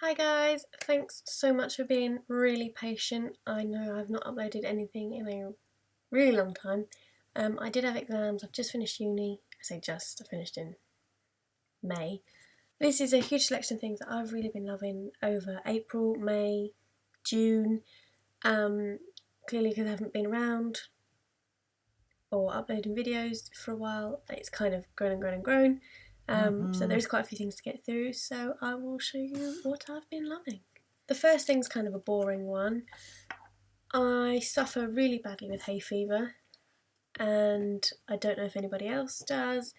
Hi guys, thanks so much for being really patient. I know I've not uploaded anything in a really long time. I did have exams, I've just finished uni. I say just, I finished in May. This is a huge selection of things that I've really been loving over April, May, June. Clearly because I haven't been around or uploading videos for a while, it's kind of grown and grown and grown. So there's quite a few things to get through, so I will show you what I've been loving. The first thing's kind of a boring one. I suffer really badly with hay fever, and I don't know if anybody else does,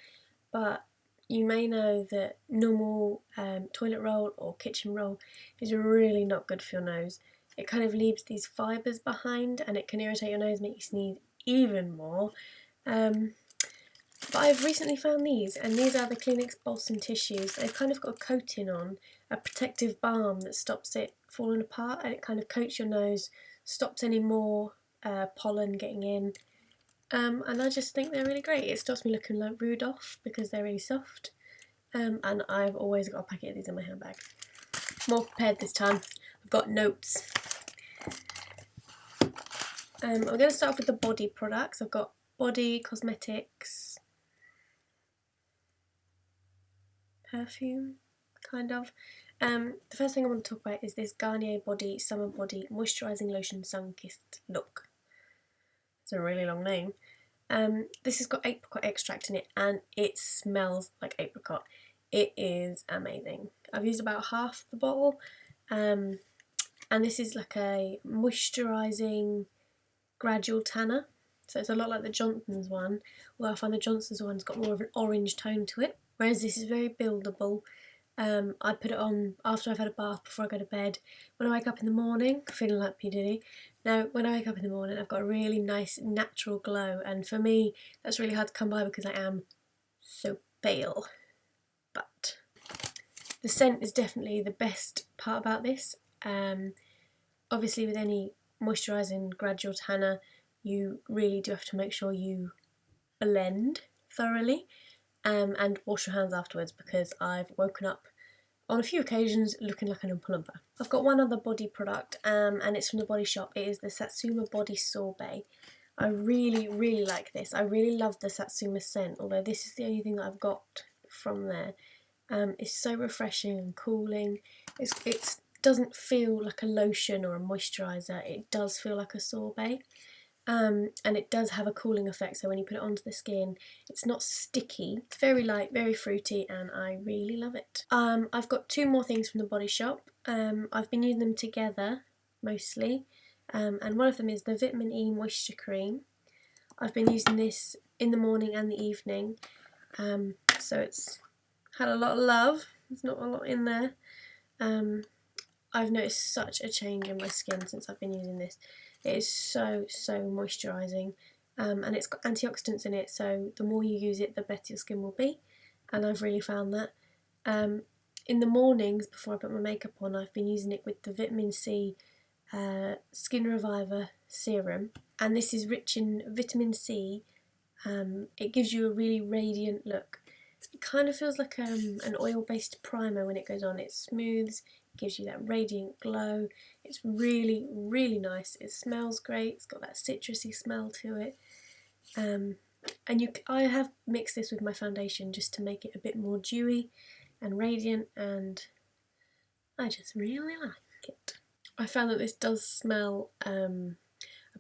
but you may know that normal toilet roll or kitchen roll is really not good for your nose. It kind of leaves these fibres behind and it can irritate your nose, make you sneeze even more. But I've recently found these, and these are the Kleenex Balsam tissues. They've kind of got a coating on, a protective balm that stops it falling apart, and it kind of coats your nose, stops any more pollen getting in. And I just think they're really great. It stops me looking like Rudolph because they're really soft. And I've always got a packet of these in my handbag. More prepared this time. I've got notes. I'm going to start off with the body products. I've got body cosmetics, perfume, kind of. The first thing I want to talk about is this Garnier Body Summer Body Moisturising Lotion Sun Kissed Look. It's a really long name. This has got apricot extract in it and it smells like apricot. It is amazing. I've used about half the bottle, and this is like a moisturising gradual tanner. So it's a lot like the Johnson's one, although I find the Johnson's one's got more of an orange tone to it, whereas this is very buildable. I put it on after I've had a bath before I go to bed. When I wake up in the morning, feeling like P. Diddy. No, when I wake up in the morning, I've got a really nice natural glow, and for me, that's really hard to come by because I am so pale. But the scent is definitely the best part about this. Obviously, with any moisturising gradual tanner, you really do have to make sure you blend thoroughly and wash your hands afterwards, because I've woken up on a few occasions looking like an Oompa Loompa. I've got one other body product, and it's from the Body Shop. It is the Satsuma Body Sorbet. I really, really like this. I really love the Satsuma scent, although this is the only thing that I've got from there. It's so refreshing and cooling. It doesn't feel like a lotion or a moisturiser. It does feel like a sorbet. And it does have a cooling effect, so when you put it onto the skin, it's not sticky. It's very light, very fruity, and I really love it. I've got two more things from the Body Shop. I've been using them together, mostly, and one of them is the Vitamin E Moisture Cream. I've been using this in the morning and the evening, so it's had a lot of love. There's not a lot in there. I've noticed such a change in my skin since I've been using this. It is so moisturising, and it's got antioxidants in it, so the more you use it, the better your skin will be, and I've really found that. In the mornings, before I put my makeup on, I've been using it with the Vitamin C Skin Reviver Serum, and this is rich in Vitamin C. It gives you a really radiant look. It kind of feels like an oil-based primer when it goes on. It smooths, gives you that radiant glow. It's really, really nice. It smells great. It's got that citrusy smell to it. I have mixed this with my foundation just to make it a bit more dewy and radiant, and I just really like it. I found that this does smell a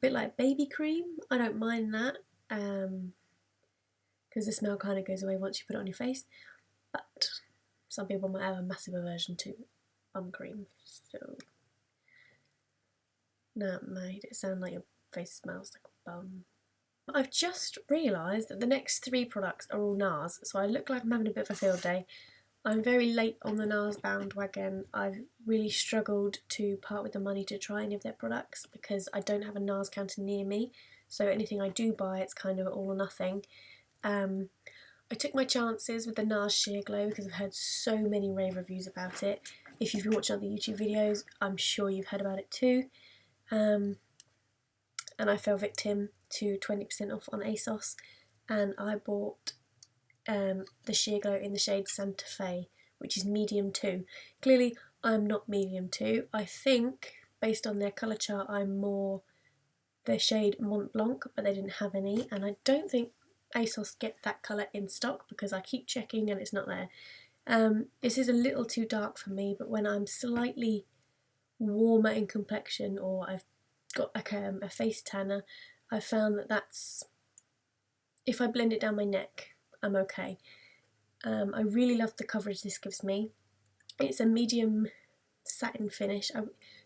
bit like baby cream. I don't mind that, because the smell kind of goes away once you put it on your face, but some people might have a massive aversion to bum cream, so that made it sound like your face smells like a bum. I've just realised that the next three products are all NARS, so I look like I'm having a bit of a field day. I'm very late on the NARS bandwagon. I've really struggled to part with the money to try any of their products because I don't have a NARS counter near me, so anything I do buy, it's kind of all or nothing. I took my chances with the NARS Sheer Glow because I've heard so many rave reviews about it. If you've been watching other YouTube videos, I'm sure you've heard about it too. And I fell victim to 20% off on ASOS, and I bought the Sheer Glow in the shade Santa Fe, which is medium 2. Clearly, I'm not medium 2. I think, based on their colour chart, I'm more the shade Mont Blanc, but they didn't have any, and I don't think ASOS get that colour in stock because I keep checking and it's not there. This is a little too dark for me, but when I'm slightly warmer in complexion or I've got like a face tanner, I've found that that's, if I blend it down my neck, I'm okay. I really love the coverage this gives me. It's a medium satin finish.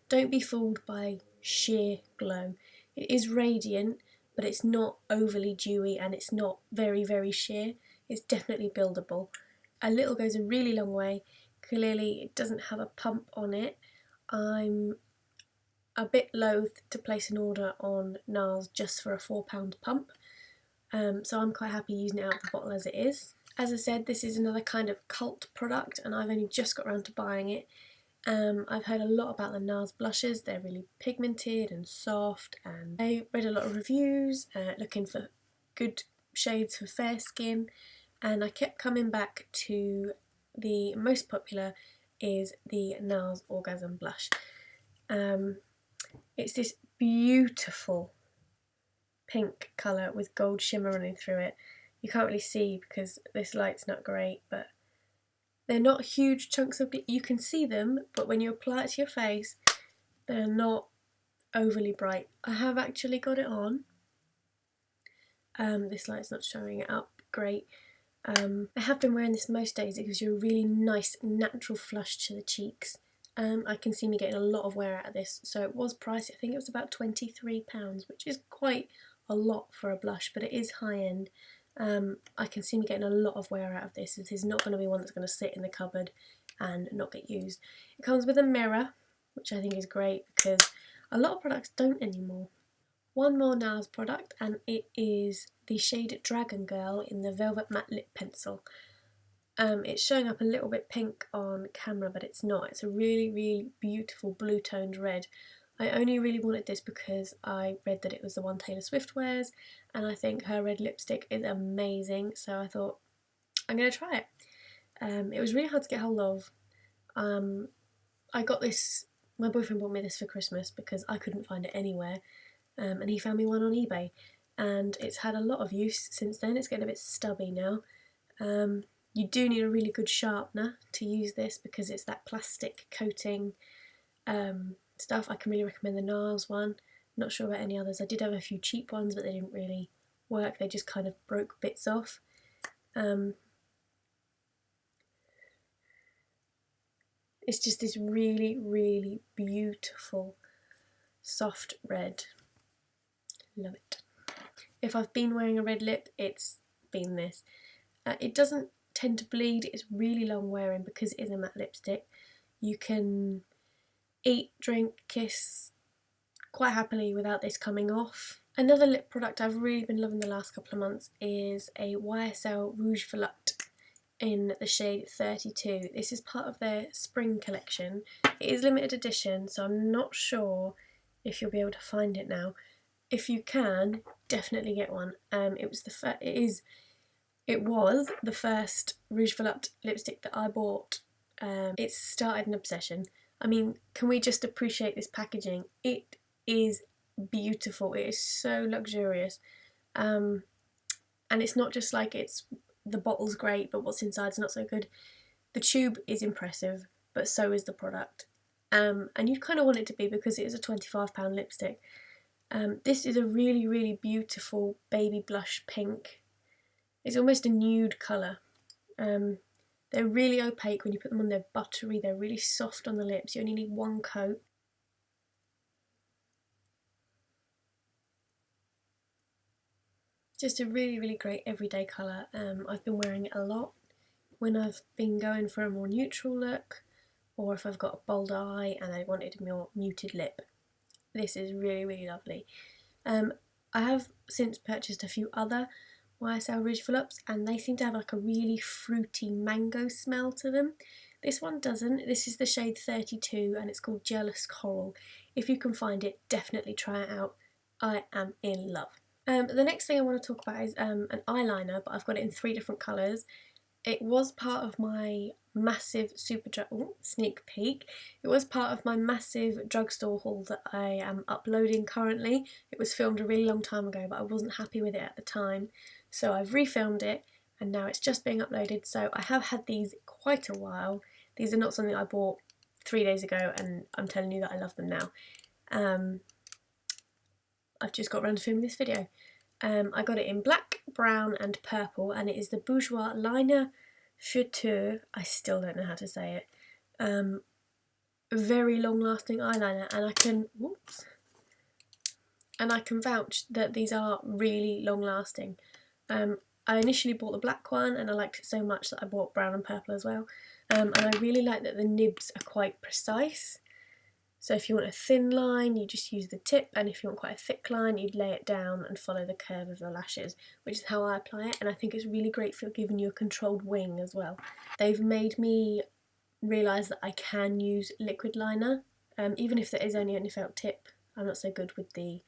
Don't be fooled by sheer glow. It is radiant, but it's not overly dewy and it's not very, very sheer. It's definitely buildable. A little goes a really long way. Clearly it doesn't have a pump on it. I'm a bit loath to place an order on NARS just for a £4 pump, so I'm quite happy using it out of the bottle as it is. As I said, this is another kind of cult product and I've only just got around to buying it. I've heard a lot about the NARS blushes. They're really pigmented and soft, and I read a lot of reviews looking for good shades for fair skin, and I kept coming back to the most popular is the NARS Orgasm Blush. It's this beautiful pink colour with gold shimmer running through it. You can't really see because this light's not great, but they're not huge chunks of, you can see them, but when you apply it to your face, they're not overly bright. I have actually got it on. This light's not showing it up great. I have been wearing this most days. It gives you a really nice natural flush to the cheeks. I can see me getting a lot of wear out of this, so it was pricey. I think it was about £23, which is quite a lot for a blush, but it is high end. I can see me getting a lot of wear out of this. This is not going to be one that's going to sit in the cupboard and not get used. It comes with a mirror, which I think is great because a lot of products don't anymore. One more NARS product, and it is the shade Dragon Girl in the Velvet Matte Lip Pencil. It's showing up a little bit pink on camera, but it's not. It's a really, really beautiful blue toned red. I only really wanted this because I read that it was the one Taylor Swift wears, and I think her red lipstick is amazing, so I thought, I'm going to try it. It was really hard to get hold of. I got this, my boyfriend bought me this for Christmas because I couldn't find it anywhere, and he found me one on eBay, and it's had a lot of use since then. It's getting a bit stubby now. You do need a really good sharpener to use this because it's that plastic coating stuff. I can really recommend the NARS one. Not sure about any others. I did have a few cheap ones, but they didn't really work. They just kind of broke bits off. It's just this really, really beautiful soft red. Love it. If I've been wearing a red lip, it's been this. It doesn't tend to bleed. It's really long wearing because it is a matte lipstick. You can eat, drink, kiss quite happily without this coming off. Another lip product I've really been loving the last couple of months is a YSL Rouge Volupte in the shade 32. This is part of their spring collection. It is limited edition, so I'm not sure if you'll be able to find it now. If you can, definitely get one. It was the first Rouge Volupte lipstick that I bought. It started an obsession. I mean, can we just appreciate this packaging? It is beautiful. It is so luxurious. And it's not just like the bottle's great, but what's inside's not so good. The tube is impressive, but so is the product. And you kind of want it to be because it is a £25 lipstick. This is a really, really beautiful baby blush pink. It's almost a nude colour. They're really opaque when you put them on. They're buttery, they're really soft on the lips. You only need one coat. Just a really, really great everyday colour. I've been wearing it a lot when I've been going for a more neutral look, or if I've got a bold eye and I wanted a more muted lip. This is really, really lovely. I have since purchased a few other YSL Rouge Voluptes, and they seem to have like a really fruity mango smell to them. This one doesn't. This is the shade 32 and it's called Jealous Coral. If you can find it, definitely try it out. I am in love. The next thing I want to talk about is an eyeliner, but I've got it in 3 different colours. It was part of my massive sneak peek. It was part of my massive drugstore haul that I am uploading currently. It was filmed a really long time ago, but I wasn't happy with it at the time, so I've refilmed it and now it's just being uploaded. So I have had these quite a while. These are not something I bought 3 days ago, and I'm telling you that I love them now. I've just got around to filming this video. I got it in black, brown and purple, and it is the Bourjois Liner Futur. I still don't know how to say it. Very long lasting eyeliner, and I can vouch that these are really long lasting. I initially bought the black one and I liked it so much that I bought brown and purple as well. And I really like that the nibs are quite precise. So if you want a thin line, you just use the tip, and if you want quite a thick line, you'd lay it down and follow the curve of the lashes, which is how I apply it, and I think it's really great for giving you a controlled wing as well. They've made me realise that I can use liquid liner, even if there is only a felt tip. I'm not so good with the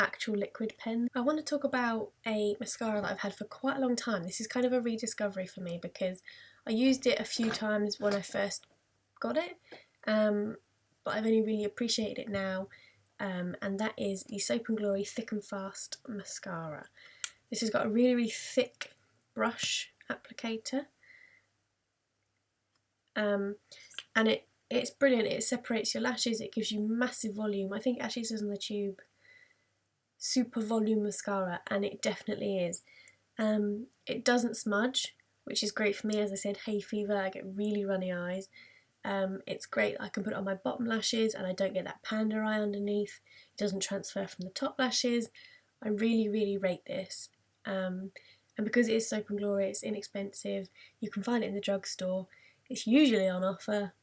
actual liquid pen. I want to talk about a mascara that I've had for quite a long time. This is kind of a rediscovery for me because I used it a few times when I first got it, but I've only really appreciated it now, and that is the Soap & Glory Thick and Fast mascara. This has got a really, really thick brush applicator, and it's brilliant. It separates your lashes, it gives you massive volume. I think it actually says on the tube super volume mascara, and it definitely is. It doesn't smudge, which is great for me. As I said, hay fever, I get really runny eyes. It's great, I can put it on my bottom lashes and I don't get that panda eye underneath. It doesn't transfer from the top lashes. I really, really rate this. And because it is Soap & Glory, it's inexpensive. You can find it in the drugstore. It's usually on offer.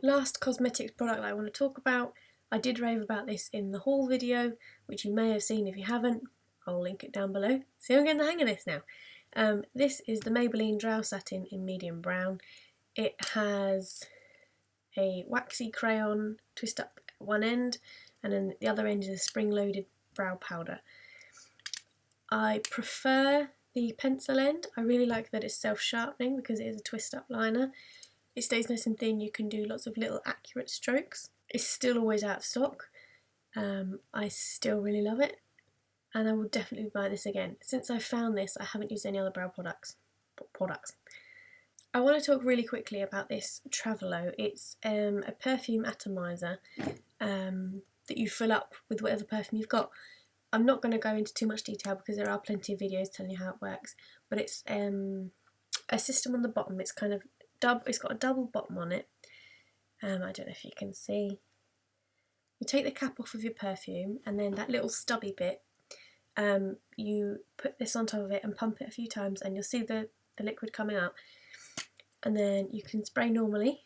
Last cosmetics product that I want to talk about. I did rave about this in the haul video, which you may have seen. If you haven't, I'll link it down below. See, I'm getting the hang of this now. This is the Maybelline Brow Satin in medium brown. It has a waxy crayon twist up at one end, and then the other end is a spring-loaded brow powder. I prefer the pencil end. I really like that it's self-sharpening because it is a twist-up liner. It stays nice and thin. You can do lots of little accurate strokes. It's still always out of stock. I still really love it, and I will definitely buy this again. Since I found this, I haven't used any other brow products. I want to talk really quickly about this Travelo. It's a perfume atomizer that you fill up with whatever perfume you've got. I'm not going to go into too much detail because there are plenty of videos telling you how it works, but it's a system on the bottom. It's kind of it's got a double bottom on it. I don't know if you can see. You take the cap off of your perfume, and then that little stubby bit, you put this on top of it and pump it a few times, and you'll see the liquid coming out. And then you can spray normally.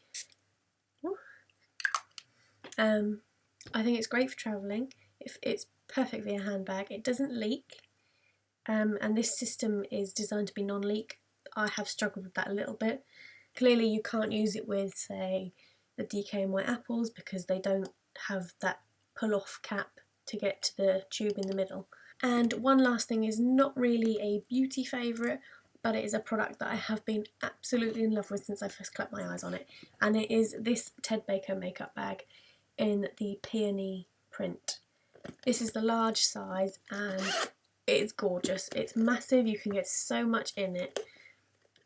I think it's great for travelling. It's perfect for your handbag. It doesn't leak, and this system is designed to be non-leak. I have struggled with that a little bit. Clearly you can't use it with, say, the DKNY apples because they don't have that pull-off cap to get to the tube in the middle. And one last thing is not really a beauty favourite, but it is a product that I have been absolutely in love with since I first clapped my eyes on it, and it is this Ted Baker makeup bag in the peony print. This is the large size and it is gorgeous. It's massive, you can get so much in it.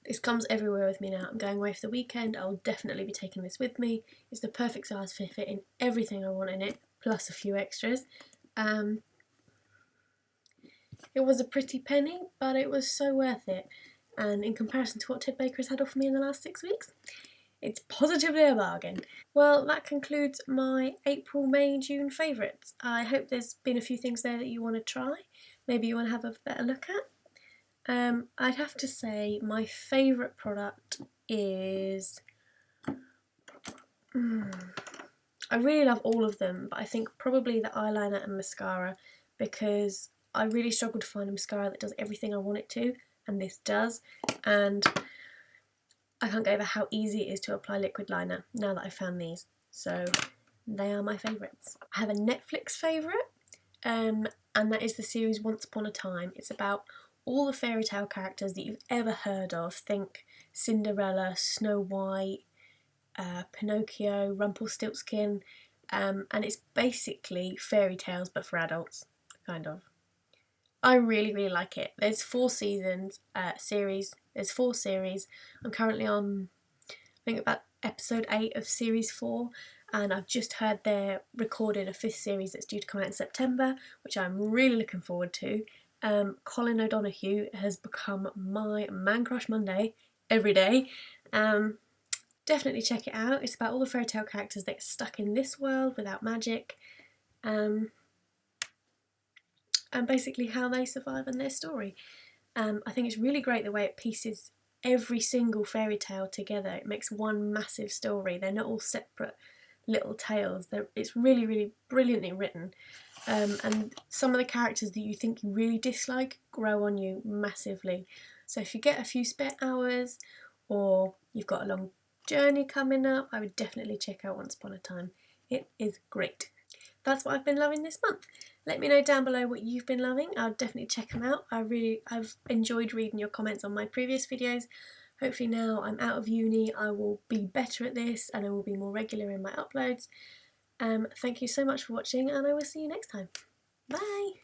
This comes everywhere with me now. I'm going away for the weekend, I'll definitely be taking this with me. It's the perfect size to fit in everything I want in it, plus a few extras. It was a pretty penny, but it was so worth it. And in comparison to what Ted Baker has had offered me in the last 6 weeks, it's positively a bargain. Well, that concludes my April, May, June favourites. I hope there's been a few things there that you want to try. Maybe you want to have a better look at. I'd have to say my favourite product is... I really love all of them, but I think probably the eyeliner and mascara, because I really struggle to find a mascara that does everything I want it to, and this does. And I can't get over how easy it is to apply liquid liner now that I've found these. So they are my favourites. I have a Netflix favourite. and that is the series Once Upon a Time. It's about all the fairy tale characters that you've ever heard of. Think Cinderella, Snow White, Pinocchio, Rumpelstiltskin, and it's basically fairy tales but for adults, kind of. I really, really like it. There's 4 seasons, series. There's 4 series. I'm currently on, I think, about episode 8 of series 4, and I've just heard they're recording a 5th series that's due to come out in September, which I'm really looking forward to. Colin O'Donoghue has become my man crush Monday every day. Definitely check it out. It's about all the fairy tale characters that get stuck in this world without magic, and basically how they survive in their story. I think it's really great the way it pieces every single fairy tale together. It makes one massive story. They're not all separate little tales. It's really, really brilliantly written. And some of the characters that you think you really dislike grow on you massively. So if you get a few spare hours, or you've got a long journey coming up, I would definitely check out Once Upon a Time. It is great. That's what I've been loving this month. Let me know down below what you've been loving. I'll definitely check them out. I've enjoyed reading your comments on my previous videos. Hopefully now I'm out of uni, I will be better at this and I will be more regular in my uploads. Thank you so much for watching, and I will see you next time. Bye!